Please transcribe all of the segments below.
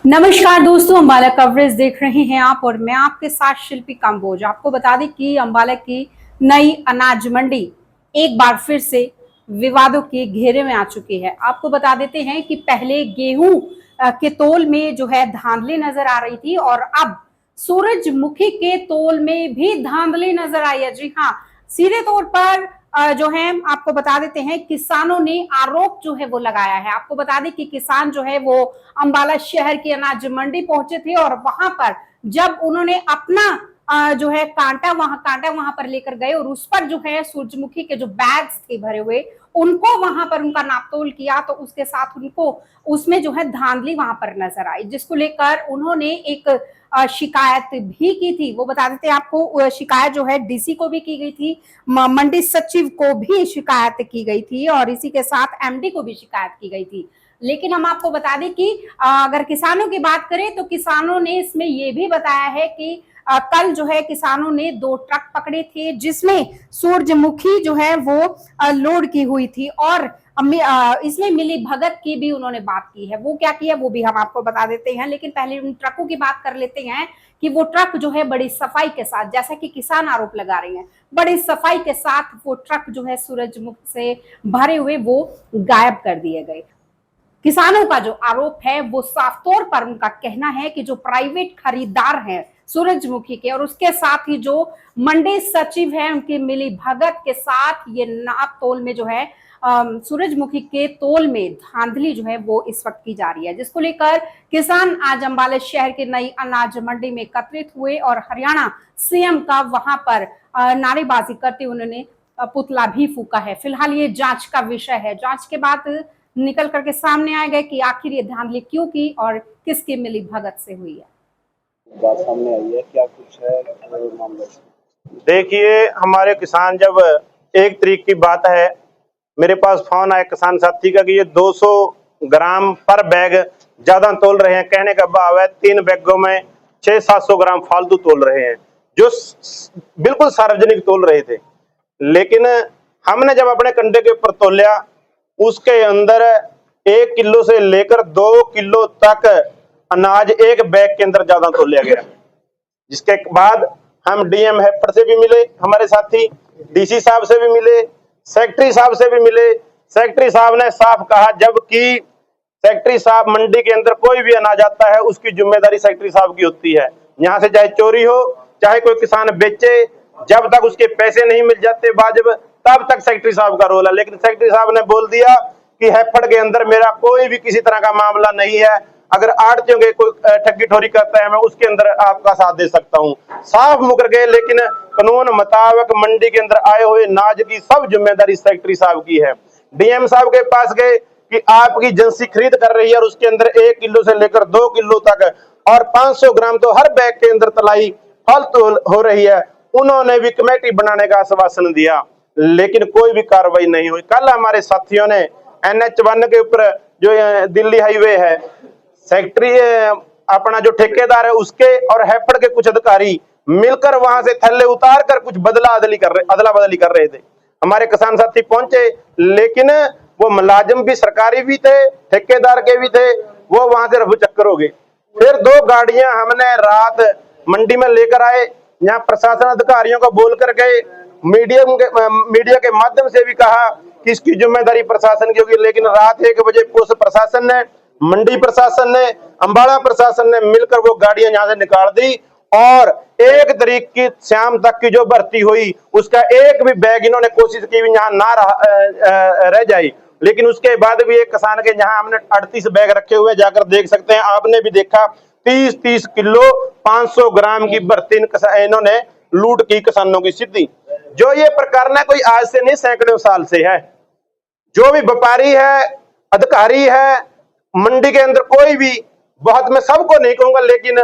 नमस्कार दोस्तों, अम्बाला कवरेज देख रहे हैं आप और मैं आपके साथ शिल्पी कंबोज। आपको बता दें कि अम्बाला की नई अनाज मंडी एक बार फिर से विवादों के घेरे में आ चुकी है। आपको बता देते हैं कि पहले गेहूं के तोल में जो है धांधली नजर आ रही थी और अब सूरजमुखी के तोल में भी धांधली नजर आई है। जी हाँ, सीधे तौर पर जो है आपको बता देते हैं किसानों ने आरोप जो है वो लगाया है। आपको बता दें कि किसान जो है वो अम्बाला शहर की अनाज मंडी पहुंचे थे और वहां पर जब उन्होंने अपना जो है कांटा वहां पर लेकर गए और उस पर जो है सूरजमुखी के जो बैग्स थे भरे हुए उनको वहां पर उनका नापतोल किया तो उसके साथ उनको उसमें जो है धांधली वहां पर नजर आई, जिसको लेकर उन्होंने एक शिकायत भी की थी। वो बता देते हैं आपको, शिकायत जो है डीसी को भी की गई थी, मंडी सचिव को भी शिकायत की गई थी और इसी के साथ एमडी को भी शिकायत की गई थी। लेकिन हम आपको बता दें कि अगर किसानों की बात करें तो किसानों ने इसमें यह भी बताया है कि कल जो है किसानों ने 2 ट्रक पकड़े थे जिसमें सूरजमुखी जो है वो लोड की हुई थी और इसमें मिली भगत की भी उन्होंने बात की है। वो क्या किया वो भी हम आपको बता देते हैं, लेकिन पहले उन ट्रकों की बात कर लेते हैं कि वो ट्रक जो है बड़ी सफाई के साथ, जैसा कि किसान आरोप लगा रहे हैं, बड़ी सफाई के साथ वो ट्रक जो है सूरजमुखी से भरे हुए वो गायब कर दिए गए। किसानों का जो आरोप है वो साफ तौर पर उनका कहना है कि जो प्राइवेट खरीदार हैं सूरजमुखी के और उसके साथ ही जो मंडी सचिव है उनकी मिली भगत के साथ ये नाप तोल में जो है सूरजमुखी के तोल में धांधली जो है वो इस वक्त की जा रही है, जिसको लेकर किसान आज अम्बाला शहर के नई अनाज मंडी में एकत्रित हुए और हरियाणा सीएम का वहां पर नारेबाजी करते उन्होंने पुतला भी फूका है। फिलहाल ये जांच का विषय है, जांच के बाद निकल करके सामने आएगा कि आखिर ये धांधली क्यों की और किसकी मिली भगत से हुई है। बात सामने आई है, क्या कुछ है मामला? देखिए, हमारे किसान जब 1 तारीख की बात है, मेरे पास फोन आया किसान साथी का कि ये 200 ग्राम पर बैग ज्यादा तोल रहे हैं। कहने का भाव है 3 बैगों में 600-700 ग्राम फालतू तोल रहे हैं, जो बिल्कुल सार्वजनिक तोल रहे थे। लेकिन हमने जब अपने कंडे के ऊपर तोलिया, उसके अंदर 1 किलो से लेकर 2 किलो तक अनाज एक बैग के अंदर ज्यादा तोला गया। जिसके बाद हम डीएम हेफड़ से भी मिले, हमारे साथी डीसी साहब से भी मिले, सेक्रेटरी साहब से भी मिले। सेक्रेटरी साहब ने साफ कहा, जबकि सेक्रेटरी साहब मंडी के अंदर कोई भी अनाज आता है उसकी जिम्मेदारी सेक्रेटरी साहब की होती है। यहाँ से चाहे चोरी हो, चाहे कोई किसान बेचे, जब तक उसके पैसे नहीं मिल जाते वाजिब, तब तक सेक्रेटरी साहब का रोल है। लेकिन सेक्रेटरी साहब ने बोल दिया कि हेफड़ के अंदर मेरा कोई भी किसी तरह का मामला नहीं है, अगर आड़तियों के कोई ठगी ठोरी करता है मैं उसके अंदर आपका साथ दे सकता हूँ। साफ मुकर गए। लेकिन कानून मुताबिक मंडी के अंदर आए हुए अनाज की सब जिम्मेदारी सेक्रेटरी साहब की है। डीएम साहब के पास गए कि आपकी एजेंसी खरीद कर रही है और उसके अंदर 1 किलो से लेकर 2 किलो तक और 500 ग्राम तो हर बैग के अंदर तलाई फालतू हो रही है। उन्होंने भी कमेटी बनाने का आश्वासन दिया, लेकिन कोई भी कार्रवाई नहीं हुई। कल हमारे साथियों ने NH1 के ऊपर जो दिल्ली हाईवे है, सेक्रेटरी अपना जो ठेकेदार है उसके और हेफड़ के कुछ अधिकारी मिलकर वहां से थैले उतार कर कुछ अदला बदली कर रहे थे। हमारे किसान साथी पहुंचे, लेकिन वो मुलाजिम भी सरकारी भी थे, ठेकेदार के भी थे, वो वहां से रफू चक्कर हो गए। फिर 2 गाड़ियां हमने रात मंडी में लेकर आए। यहाँ प्रशासन अधिकारियों को बोल कर गए, मीडिया के माध्यम से भी कहा कि इसकी जिम्मेदारी प्रशासन की होगी। लेकिन रात 1 बजे पुलिस प्रशासन ने, मंडी प्रशासन ने, अम्बाला प्रशासन ने मिलकर वो गाड़ियां यहां से निकाल दी और 1 तारीख की शाम तक की जो भर्ती हुई उसका एक भी बैग इन्होंने कोशिश की भी यहाँ ना रह जाए। लेकिन उसके बाद भी एक किसान के यहाँ हमने 38 बैग रखे हुए, जाकर देख सकते हैं, आपने भी देखा, 30-30 किलो 500 ग्राम की भर्ती इन्होंने लूट की किसानों की सिद्धि। जो ये प्रकरण है कोई आज से नहीं, सैकड़ों साल से है। जो भी व्यापारी है, अधिकारी है, मंडी के अंदर कोई भी, बहुत मैं सबको नहीं कहूंगा, लेकिन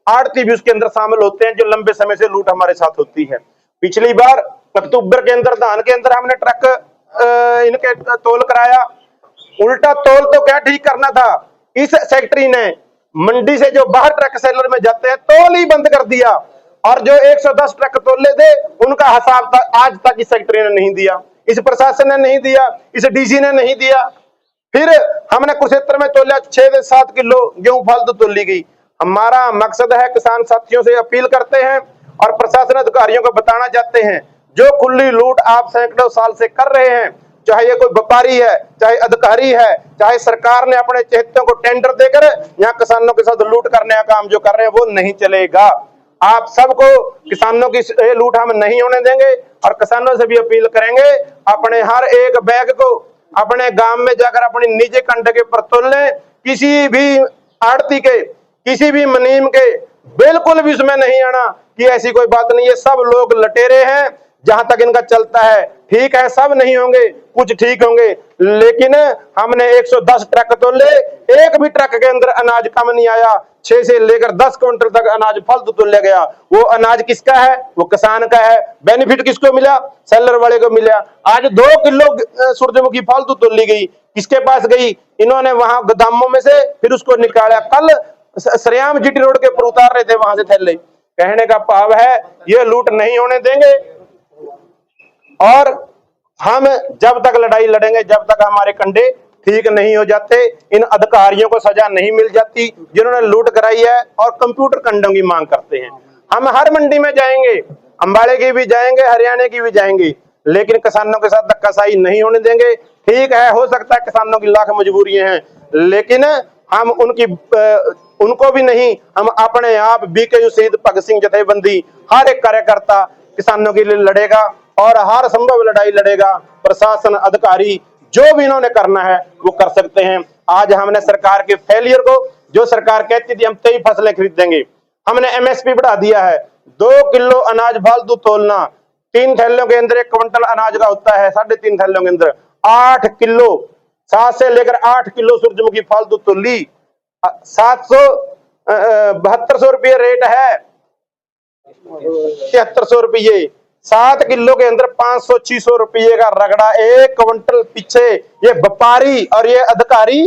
आड़ती भी उसके अंदर शामिल होते हैं, जो लंबे समय से लूट हमारे साथ होती है। पिछली बार अक्टूबर के अंदर धान के अंदर हमने ट्रक इनके तोल कराया। उल्टा तोल तो क्या ठीक करना था, इस सेक्रेटरी ने मंडी से जो बाहर ट्रक सेलर में जाते हैं तोल ही बंद कर दिया और जो 110 ट्रक तोले थे उनका हिसाब आज तक इस सेक्रेटरी ने नहीं दिया, इस प्रशासन ने नहीं दिया, इस डीसी ने नहीं दिया। फिर हमने कुरुक्षेत्र में तोले तोला 6 से 7 किलो गेहूं फालतू तोली गई। हमारा मकसद है, किसान साथियों से अपील करते हैं और प्रशासन अधिकारियों को बताना चाहते हैं, जो खुली लूट आप सैकड़ों साल से कर रहे हैं, चाहे ये कोई व्यापारी है, चाहे अधिकारी है, चाहे सरकार ने अपने चहेतों को टेंडर देकर यहाँ किसानों के साथ लूट करने का काम जो कर रहे हैं, वो नहीं चलेगा। आप सबको किसानों की लूट हम नहीं होने देंगे और किसानों से भी अपील करेंगे, अपने हर एक बैग को अपने गांव में जाकर अपनी निजी कंडे के पर तोल लें। किसी भी आड़ती के, किसी भी मुनीम के बिल्कुल भी इसमें नहीं आना कि ऐसी कोई बात नहीं है। सब लोग लटेरे हैं, जहां तक इनका चलता है ठीक है, सब नहीं होंगे, कुछ ठीक होंगे, लेकिन हमने 110 ट्रक तोले, एक भी ट्रक के अंदर अनाज कम नहीं आया। 6 से लेकर 10 क्विंटल तक अनाज फालतू तोला गया। वो अनाज किसका है? वो किसान का है। बेनिफिट किसको मिला? सेलर वाले को मिला। आज 2 किलो सूरजमुखी फालतू तोली गई, किसके पास गई? इन्होंने वहां गोदामों में से फिर उसको निकाला। कल सरेआम जीटी रोड के ऊपर उतार रहे थे वहां से थैले। कहने का भाव है, ये लूट नहीं होने देंगे और हम जब तक लड़ाई लड़ेंगे, जब तक हमारे कंडे ठीक नहीं हो जाते, इन अधिकारियों को सजा नहीं मिल जाती जिन्होंने लूट कराई है और कंप्यूटर कंडों की मांग करते हैं। हम हर मंडी में जाएंगे, अंबाड़े की भी जाएंगे, हरियाणा की भी जाएंगे, लेकिन किसानों के साथ धक्काशाही नहीं होने देंगे। ठीक है, हो सकता है किसानों की लाख मजबूरियां हैं, लेकिन हम उनको भी नहीं, हम अपने आप बीकेयू शहीद भगत सिंह जथेबंदी हर एक कार्यकर्ता किसानों के लिए लड़ेगा और हर संभव लड़ाई लड़ेगा। प्रशासन अधिकारी जो भी इन्होंने करना है वो कर सकते हैं। आज हमने सरकार के फेलियर को, जो सरकार कहती थी हम 23 फसलें खरीदेंगे, हमने एमएसपी बढ़ा दिया है। 2 किलो अनाज फालतू तोलना, 3 थैलों के अंदर 1 क्विंटल अनाज का होता है, 3.5 थैलों के अंदर 8 किलो, 7 से लेकर 8 किलो सूरजमुखी फालतू तोली। 7200 रुपये रेट है, 7300 रुपये। 7 किलो के अंदर 500-600 रुपये का रगड़ा 1 क्विंटल पीछे ये व्यापारी और ये अधिकारी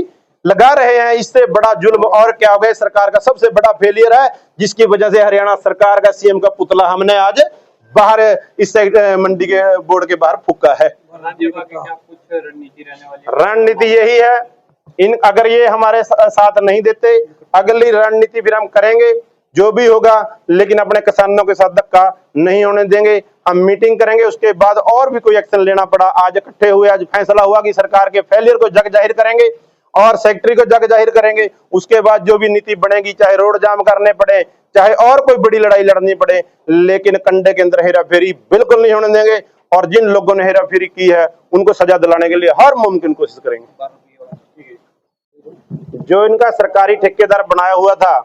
लगा रहे हैं। इससे बड़ा जुल्म और क्या हो गया? सरकार का सबसे बड़ा फेलियर है, जिसकी वजह से हरियाणा सरकार का सीएम का पुतला हमने आज बाहर इस मंडी के बोर्ड के बाहर फूका है। रणनीति यही है, अगर ये हमारे साथ नहीं देते, अगली रणनीति फिर हम करेंगे जो भी होगा, लेकिन अपने किसानों के साथ धक्का नहीं होने देंगे। हम मीटिंग करेंगे, उसके बाद और भी कोई एक्शन लेना पड़ा। आज इकट्ठे हुए, आज फैसला हुआ कि सरकार के फेलियर को जग जाहिर करेंगे और सेक्रेटरी को जग जाहिर करेंगे। उसके बाद जो भी नीति बनेगी, चाहे रोड जाम करने पड़े, चाहे और कोई बड़ी लड़ाई लड़नी पड़े, लेकिन कंडे के अंदर हेराफेरी बिल्कुल नहीं होने देंगे और जिन लोगों ने हेराफेरी की है उनको सजा दिलाने के लिए हर मुमकिन कोशिश करेंगे। जो इनका सरकारी ठेकेदार बनाया हुआ था,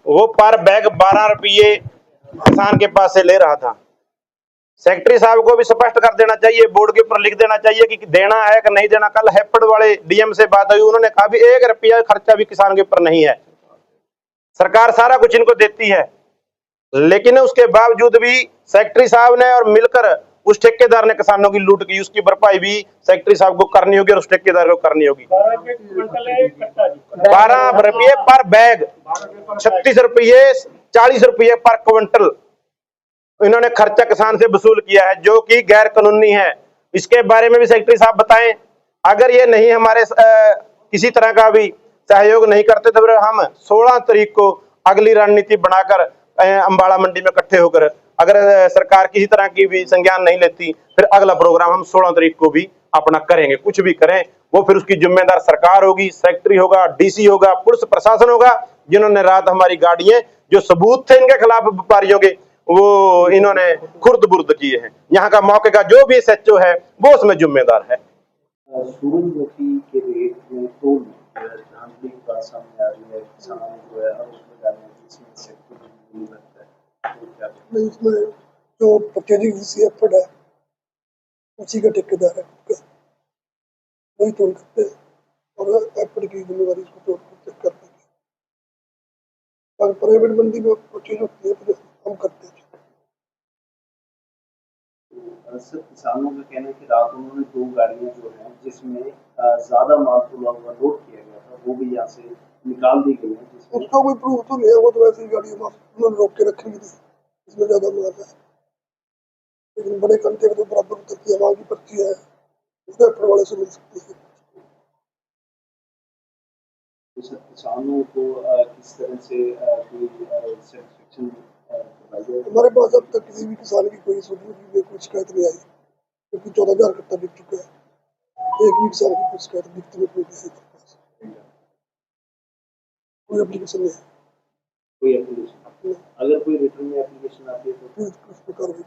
वो पर बैग 12 रुपये किसान के पास से ले रहा था। सेक्रेटरी साहब को भी स्पष्ट कर देना चाहिए, बोर्ड के ऊपर लिख देना चाहिए कि देना है कि नहीं देना। कल हैपड़ वाले डीएम से बात हुई, उन्होंने कहा भी 1 रुपया खर्चा भी किसान के ऊपर नहीं है, सरकार सारा कुछ इनको देती है। लेकिन उसके बावजूद भी सेक्रेटरी साहब ने और मिलकर उस ठेकेदार ने किसानों की लूट की, उसकी भरपाई भी सेक्रेटरी साहब को करनी होगी और उस ठेकेदार को करनी होगी। 12 रुपये पर बैग, 36 रुपये, 40 रुपये पर क्विंटल इन्होंने खर्चा किसान से वसूल किया है, जो कि गैर कानूनी है। इसके बारे में भी सेक्रेटरी साहब बताएं। अगर ये नहीं हमारे किसी तरह का भी सहयोग नहीं करते तो फिर हम 16 तारीख को अगली रणनीति बनाकर अंबाला मंडी में इकट्ठे होकर, अगर सरकार किसी तरह की भी संज्ञान नहीं लेती, फिर अगला प्रोग्राम हम 16 तारीख को भी अपना करेंगे। कुछ भी करें, वो फिर उसकी जिम्मेदार सरकार होगी, सेक्रेटरी होगा, डीसी होगा, पुलिस प्रशासन होगा, जिन्होंने रात हमारी गाड़ियां, जो सबूत थे इनके खिलाफ व्यापारियों के, वो इन्होंने खुर्द बुर्द किए हैं। यहाँ का मौके का जो भी एसएचओ है वो उसमें जिम्मेदार है। सूरजमुखी के रेट में तो धांधली की बात सामने आ रही है, किसान जो है उसमें जाने इसमें सेक्टर नहीं लगता है, तो क्या नहीं? इसमें जो परचेजिंग एफर्ट है उसी का ठेकेदार है, वही तोड़ करते हैं और एफर्ट की जिम्मेदारी उसको तोड़ कर देंगे। अगर प्राइवेट मंडी में परचेज होती है तो हम करते हैं। सर, किसानों का कहना है कि रात उन्होंने 2 गाड़ियां जो हैं जिसमें ज्यादा माल तुला हुआ लोड किया गया था, वो भी यहाँ से निकाल दी गई है। उसका कोई प्रूफ तो नहीं है, वो तो वैसे ही गाड़ियां उन्होंने रोक के रखी थी, इसमें ज्यादा माल है। लेकिन बड़े कंटेनर तो बराबर तक की हवा की पर्ची है, उसके वाले से मिल सकती है। तो सर किसानों को किस तरह से कोई सेटिस्फेक्शन करवाई जाए? हमारे पास अब तक किसी भी किसान की कोई कोई शिकायत नहीं आई, क्योंकि 14,000 कट्टा बिक चुका है। एक भी किसान की कोई शिकायत बिकते में कोई नहीं आई हमारे पास, कोई एप्लीकेशन नहीं है। कोई एप्लीकेशन अगर कोई रिटर्न में एप्लीकेशन आती है तो फिर उस पर कार्रवाई